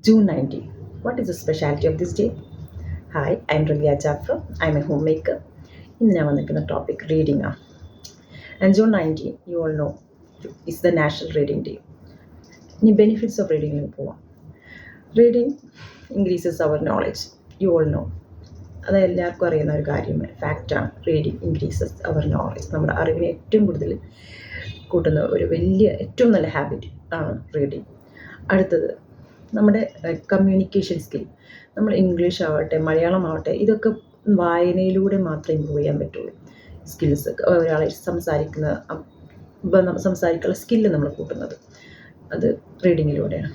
June 19. What is the specialty of this day? Hi, I'm Ralia Jaffer. I'm a homemaker. ഇന്ന് ഞാൻ വന്നിരിക്കുന്ന topic reading ആണ്. And June 19, you all know, it's the national reading day. ഇനി benefits of റീഡിങ്ങിൽ പോവാം. Reading increases our knowledge, you all know. അത് എല്ലാവർക്കും അറിയുന്ന ഒരു കാര്യമാണ്, ഫാക്റ്റാണ്. Reading increases our knowledge. നമ്മുടെ അറിവിനെ ഏറ്റവും കൂടുതൽ കൂട്ടുന്ന ഒരു വലിയ ഏറ്റവും നല്ല ഹാബിറ്റ് ആണ് റീഡിങ്. അടുത്തത് നമ്മുടെ കമ്മ്യൂണിക്കേഷൻ സ്കിൽ. നമ്മൾ ഇംഗ്ലീഷ് ആവട്ടെ മലയാളം ആവട്ടെ ഇതൊക്കെ വായനയിലൂടെ മാത്രമേ ഇമ്പ്രൂവ് ചെയ്യാൻ പറ്റുള്ളൂ. സ്കിൽസ് ഒരാളെ സംസാരിക്കാനുള്ള സ്കില്ല് നമ്മൾ കൂട്ടുന്നത് അത് റീഡിങ്ങിലൂടെയാണ്.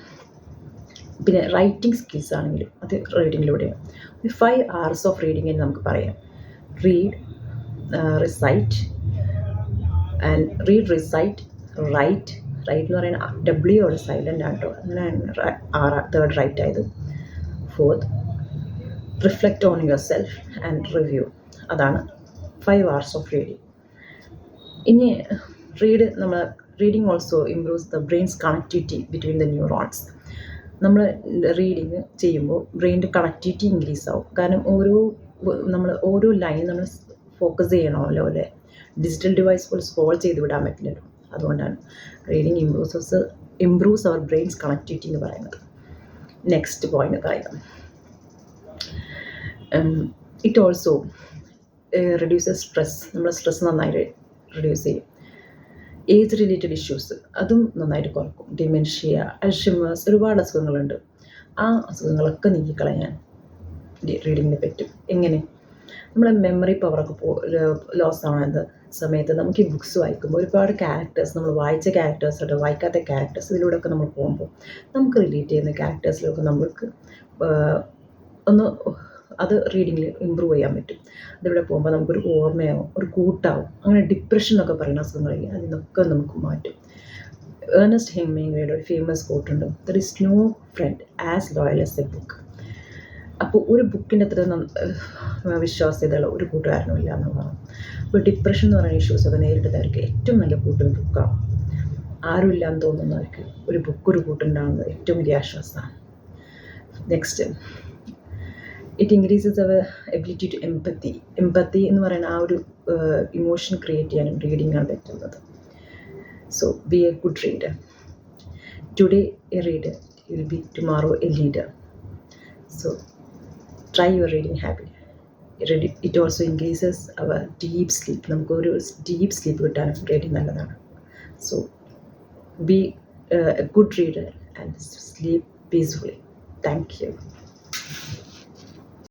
പിന്നെ റൈറ്റിംഗ് സ്കിൽസ് ആണെങ്കിലും അത് റീഡിങ്ങിലൂടെയാണ്. ഒരു 5 hours ഓഫ് റീഡിംഗ് എന്ന് നമുക്ക് പറയാം. Read, recite and write. Write എന്ന് പറയുന്നത് ഡബ്ല്യു അവിടെ സൈലൻ്റ് ആട്ടോ, അങ്ങനെയാണ് തേർഡ് റൈറ്റ് ആയത്. Fourth, reflect on yourself and review. അതാണ് 5 hours ഓഫ് റീഡിങ്. ഇനി reading also improves the brains connectivity between the neurons. നമ്മൾ റീഡിങ് ചെയ്യുമ്പോൾ ബ്രെയിനിൻ്റെ കണക്ടിവിറ്റി ഇൻക്രീസ് ആവും. കാരണം ഓരോ ലൈൻ നമ്മൾ ഫോക്കസ് ചെയ്യണമല്ലോ അല്ലേ. ഡിജിറ്റൽ ഡിവൈസ് പോലെ സ്ക്രോൾ ചെയ്ത് വിടാൻ പറ്റില്ലല്ലോ. അതുകൊണ്ടാണ് റീഡിങ് ഇംപ്രൂവ്സ് അവർ ബ്രെയിൻസ് കണക്ടിവിറ്റി എന്ന് പറയുന്നത്. നെക്സ്റ്റ് പോയിന്റ് പറയാം. It also reduces stress. നമ്മൾ സ്ട്രെസ് നന്നായിട്ട് റെഡ്യൂസ് ചെയ്യും. ഏജ് റിലേറ്റഡ് ഇഷ്യൂസ് അതും നന്നായിട്ട് കുറക്കും. ഡിമെൻഷ്യ, അൽഷിമേഴ്സ്, ഒരുപാട് അസുഖങ്ങളുണ്ട്. ആ അസുഖങ്ങളൊക്കെ നീക്കിക്കളയാൻ റീഡിങ്ങിന് പറ്റും. എങ്ങനെ? നമ്മളെ മെമ്മറി പവറൊക്കെ ലോസ് ആവുന്ന സമയത്ത് നമുക്ക് ഈ ബുക്സ് വായിക്കുമ്പോൾ ഒരുപാട് ക്യാരക്ടേഴ്സ്, നമ്മൾ വായിച്ച ക്യാരക്ടേഴ്സുണ്ട്, വായിക്കാത്ത ക്യാരക്ടേഴ്സ്, ഇതിലൂടെയൊക്കെ നമ്മൾ പോകുമ്പോൾ നമുക്ക് റിലേറ്റ് ചെയ്യുന്ന ക്യാരക്ടേഴ്സിലൊക്കെ നമുക്ക് ഒന്ന് അത് റീഡിങ്ങിൽ ഇമ്പ്രൂവ് ചെയ്യാൻ പറ്റും. അതിലൂടെ പോകുമ്പോൾ നമുക്കൊരു ഓർമ്മയാവും, ഒരു കൂട്ടാവും. അങ്ങനെ ഡിപ്രഷൻ എന്നൊക്കെ പറയുന്ന അസുഖങ്ങളില്ലേ, അതിൽ നിന്നൊക്കെ നമുക്ക് മാറ്റും. ഏർണസ്റ്റ് ഹെമിംഗ്വേയുടെ ഒരു ഫേമസ് കോട്ടുണ്ട്, there is no friend as loyal as a book. അപ്പോൾ ഒരു ബുക്കിൻ്റെ അത്ര വിശ്വാസ്യതയുള്ള ഒരു കൂട്ടുകാരനും ഇല്ല എന്നുള്ളതാണ്. അപ്പോൾ ഡിപ്രഷൻ എന്ന് പറയുന്ന ഇഷ്യൂസൊക്കെ നേരിട്ടവർക്ക് ഏറ്റവും നല്ല കൂട്ടൊരു ബുക്കാണ്. ആരും ഇല്ലാന്ന് തോന്നുന്നവർക്ക് ഒരു കൂട്ടുണ്ടാകുന്നത് ഏറ്റവും വലിയ ആശ്വാസമാണ്. Next, it increases our ability to empathy എന്ന് പറയുന്ന ആ ഒരു ഇമോഷൻ ക്രിയേറ്റ് ചെയ്യാനും റീഡിങ്ങാണ് പറ്റുന്നത്. So be a good reader. Today a reader, you will be tomorrow a leader. So try your reading habit. It also increases our deep sleep. നമുക്കൊരു deep sleep കിട്ടാനും reading നല്ലതാണ്. So be a good reader and sleep peacefully. Thank you.